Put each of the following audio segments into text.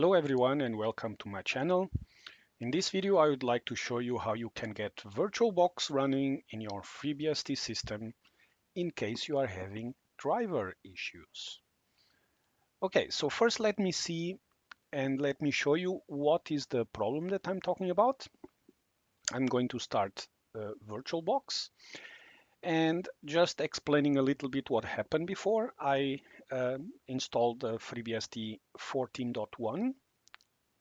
Hello everyone and welcome to my channel. In this video I would like to show you how you can get VirtualBox running in your FreeBSD system in case you are having driver issues. Okay, so first let me see and let me show you what is the problem that I'm talking about. I'm going to start VirtualBox and just explaining a little bit what happened before. I installed FreeBSD 14.1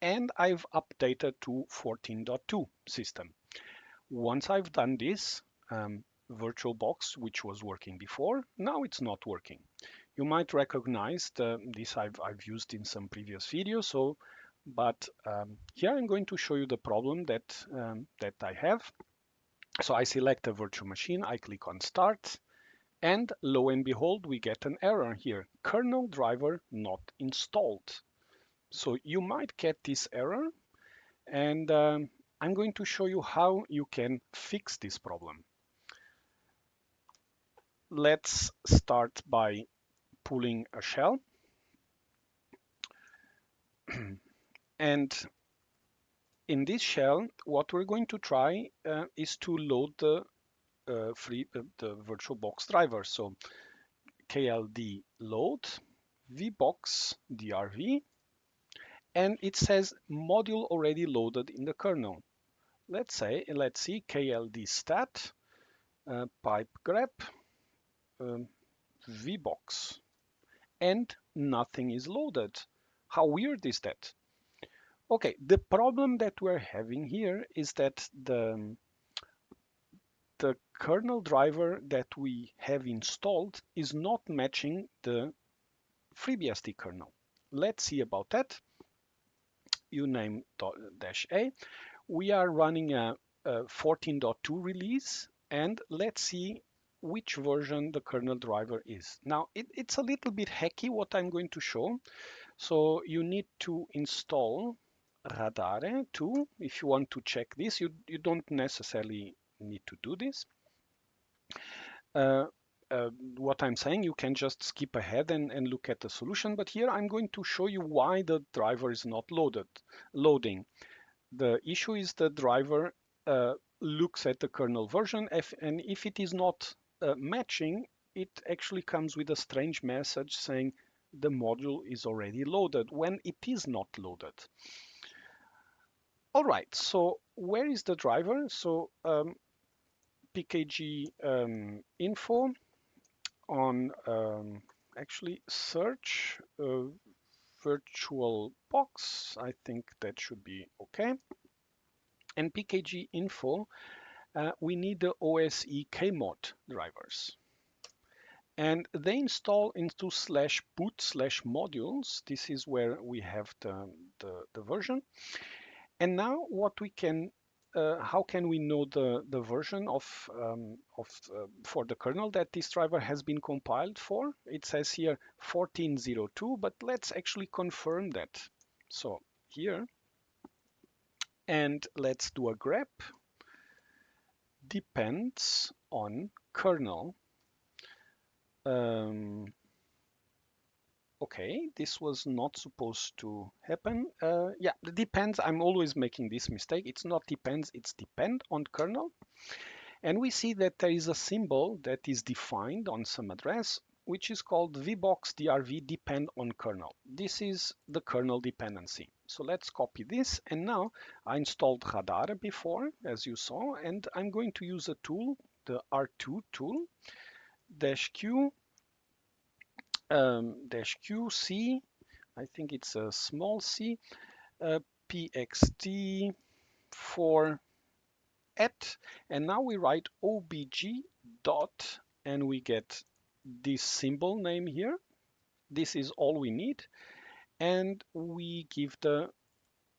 and I've updated to 14.2 system. Once I've done this, VirtualBox, which was working before, now it's not working. You might recognize this I've used in some previous videos. But here I'm going to show you the problem that I have. So I select a virtual machine, I click on Start, and lo and behold, we get an error here: kernel driver not installed. So you might get this error, and I'm going to show you how you can fix this problem. Let's start by pulling a shell. And in this shell, what we're going to try is to load the VirtualBox driver. So kld load vbox drv, and it says module already loaded in the kernel. Let's see kld stat pipe grep vbox, and nothing is loaded. How weird is that? Okay, the problem that we're having here is that the kernel driver that we have installed is not matching the FreeBSD kernel. Let's see about that. Uname -a. We are running a 14.2 release, and let's see which version the kernel driver is. Now, it's a little bit hacky what I'm going to show. So you need to install Radare too. If you want to check this, you don't necessarily need to do this. What I'm saying, you can just skip ahead and look at the solution. But here I'm going to show you why the driver is not loading. The issue is the driver looks at the kernel version, and if it is not matching, it actually comes with a strange message saying the module is already loaded when it is not loaded. All right, so where is the driver? So pkg info on actually search VirtualBox. I think that should be okay. And pkg info, we need the OSE kmod drivers. And they install into /boot/modules. This is where we have the version. And now what we can, how can we know the version for the kernel that this driver has been compiled for? It says here 14.02, but let's actually confirm that. So here, and let's do a grep depends on kernel. Okay, this was not supposed to happen. Yeah, it depends. I'm always making this mistake. It's not depends, it's depend on kernel. And we see that there is a symbol that is defined on some address, which is called vbox drv depend on kernel. This is the kernel dependency. So let's copy this. And now I installed Radar before, as you saw, and I'm going to use a tool, the R2 tool, -q -qc, I think it's a small c, pxt for at, and now we write obg dot, and we get this symbol name here. This is all we need, and we give the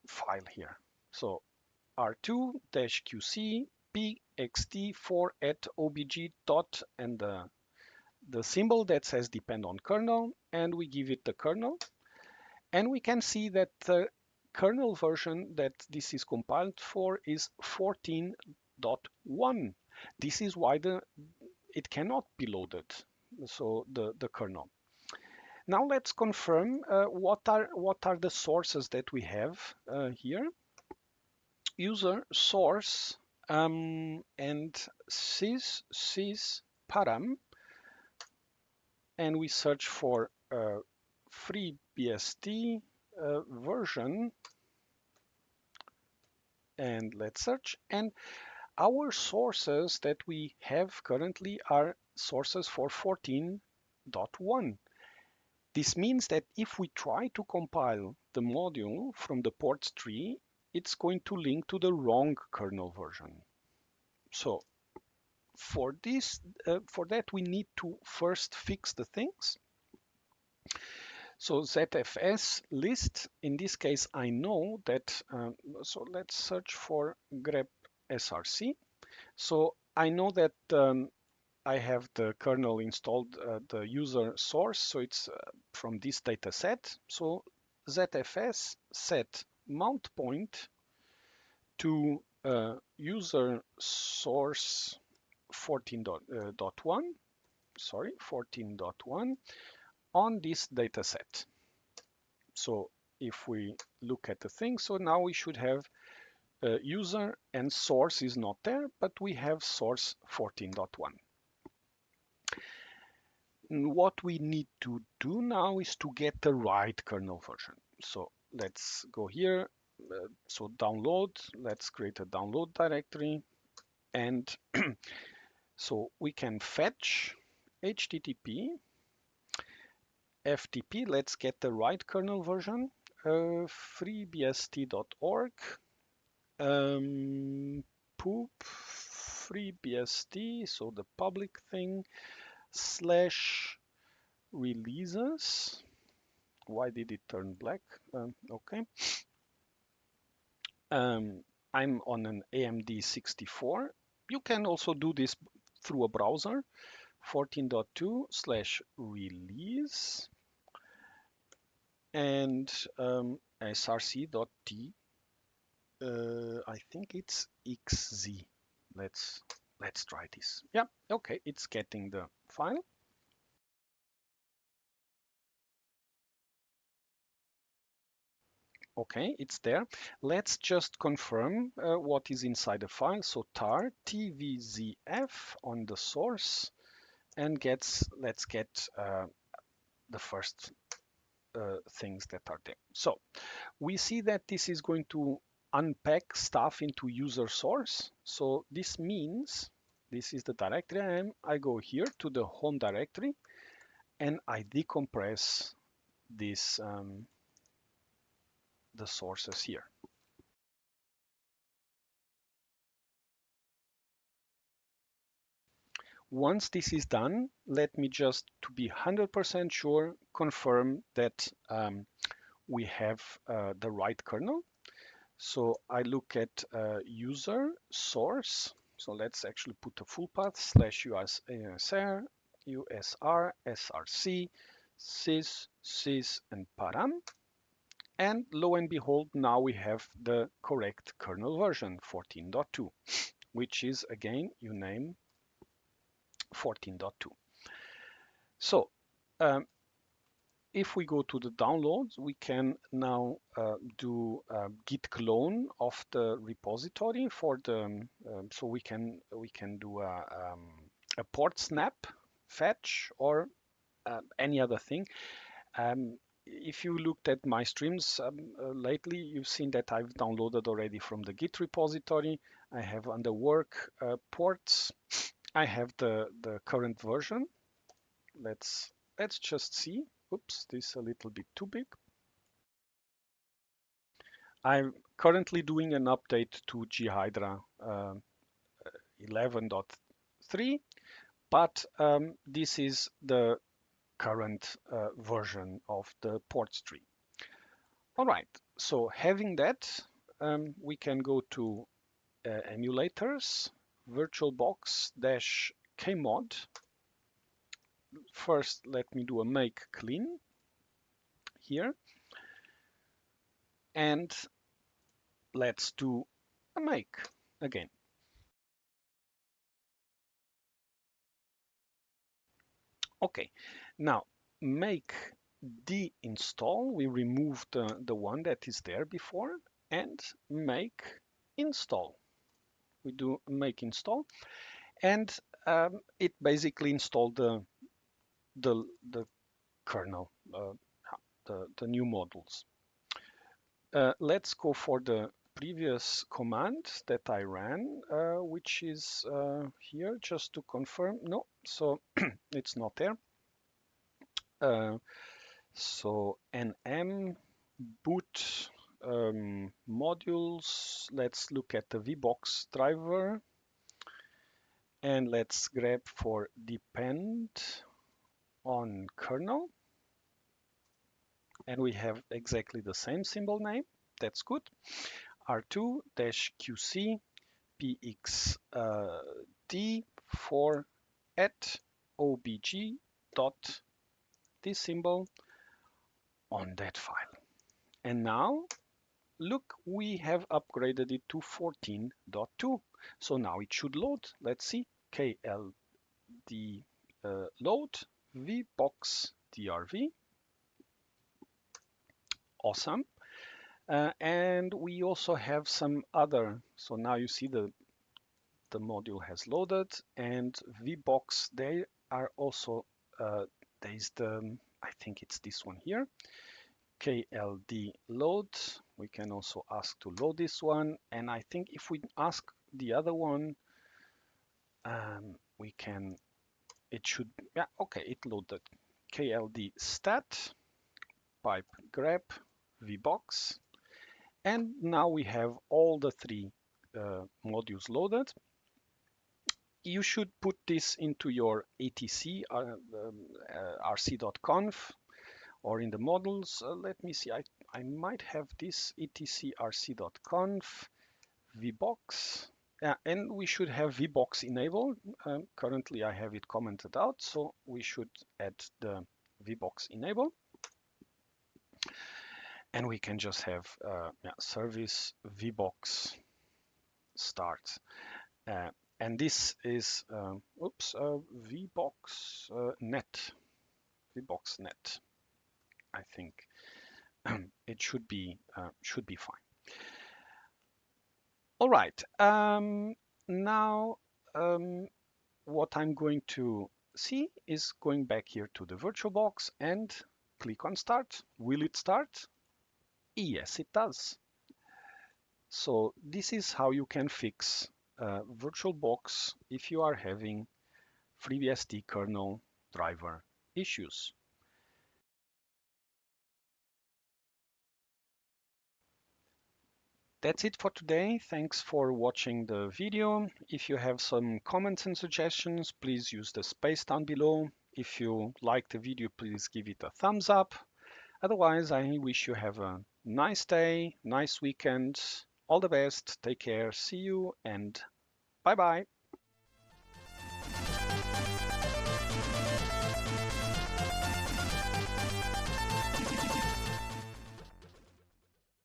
file here. So r2 -qc pxt for at obg dot, and the symbol that says depend on kernel, and we give it the kernel. And we can see that the kernel version that this is compiled for is 14.1. This is why it cannot be loaded, so the kernel. Now let's confirm what are the sources that we have here. User source and sys param, and we search for FreeBSD version, and let's search. And our sources that we have currently are sources for 14.1. This means that if we try to compile the module from the ports tree, it's going to link to the wrong kernel version. So for this, for that, we need to first fix the things. So ZFS list, in this case, I know that, so let's search for grep src. So I know that I have the kernel installed, the user source, so it's from this data set. So ZFS set mount point to user source 14.1, sorry, 14.1 on this data set. So if we look at the thing, so now we should have user and source is not there, but we have source 14.1. What we need to do now is to get the right kernel version. So let's go here. So download, let's create a download directory. And so we can fetch HTTP, FTP, let's get the right kernel version, freebsd.org, poop freebsd, so the public thing, slash releases. Why did it turn black? Okay. I'm on an AMD 64. You can also do this through a browser. 14.2 slash release and src.t. I think it's xz. Let's try this. Yeah, okay, it's getting the file. Okay, it's there. Let's just confirm what is inside the file. So tar tvzf on the source, and let's get the first things that are there. So we see that this is going to unpack stuff into user source. So this means this is the directory I am. I go here to the home directory and I decompress this the sources here. Once this is done, let me just, to be 100% sure, confirm that we have the right kernel. So I look at user source. So let's actually put a full path /usr, usr, src, sys, and param. And lo and behold, now we have the correct kernel version, 14.2, which is, again, you name 14.2. So if we go to the downloads, we can now do git clone of the repository for the, so we can do a port snap fetch or any other thing. If you looked at my streams lately, you've seen that I've downloaded already from the Git repository. I have under work ports. I have the current version. Let's just see. Oops, this is a little bit too big. I'm currently doing an update to GHydra 11.3, but this is the current version of the ports tree. All right, so having that, we can go to emulators, VirtualBox-kmod. First, let me do a make clean here. And let's do a make again. Okay, now make deinstall, we remove the one that is there before and make install. We do make install, and it basically installed the kernel, the new modules. Let's go for the previous command that I ran, which is here, just to confirm. No, so it's not there. So nm boot modules. Let's look at the VBox driver, and let's grab for depend on kernel, and we have exactly the same symbol name. That's good. R2-qc pxd for at obg dot this symbol on that file. And now look, we have upgraded it to 14.2. So now it should load. Let's see. KLD load VBox DRV. Awesome. And we also have some other. So now you see the module has loaded, and VBox, they are also, there's the, I think it's this one here. KLD load. We can also ask to load this one, and I think if we ask the other one, we can, it should, yeah, okay, it loaded. KLD stat pipe grep VBox, and now we have all the three modules loaded. You should put this into your etc rc.conf or in the models. Let me see, I might have this etc rc.conf VBox. Yeah, and we should have VBox enabled. Currently I have it commented out, so we should add the VBox enable. And we can just have service VBox start. And this is, VBox net. VBox net. I think it should be fine. All right. Now, what I'm going to see is going back here to the VirtualBox and click on Start. Will it start? Yes, it does. So this is how you can fix VirtualBox if you are having FreeBSD kernel driver issues. That's it for today. Thanks for watching the video. If you have some comments and suggestions, please use the space down below. If you like the video, please give it a thumbs up. Otherwise, I wish you have a nice day, nice weekend. All the best. Take care. See you and bye-bye.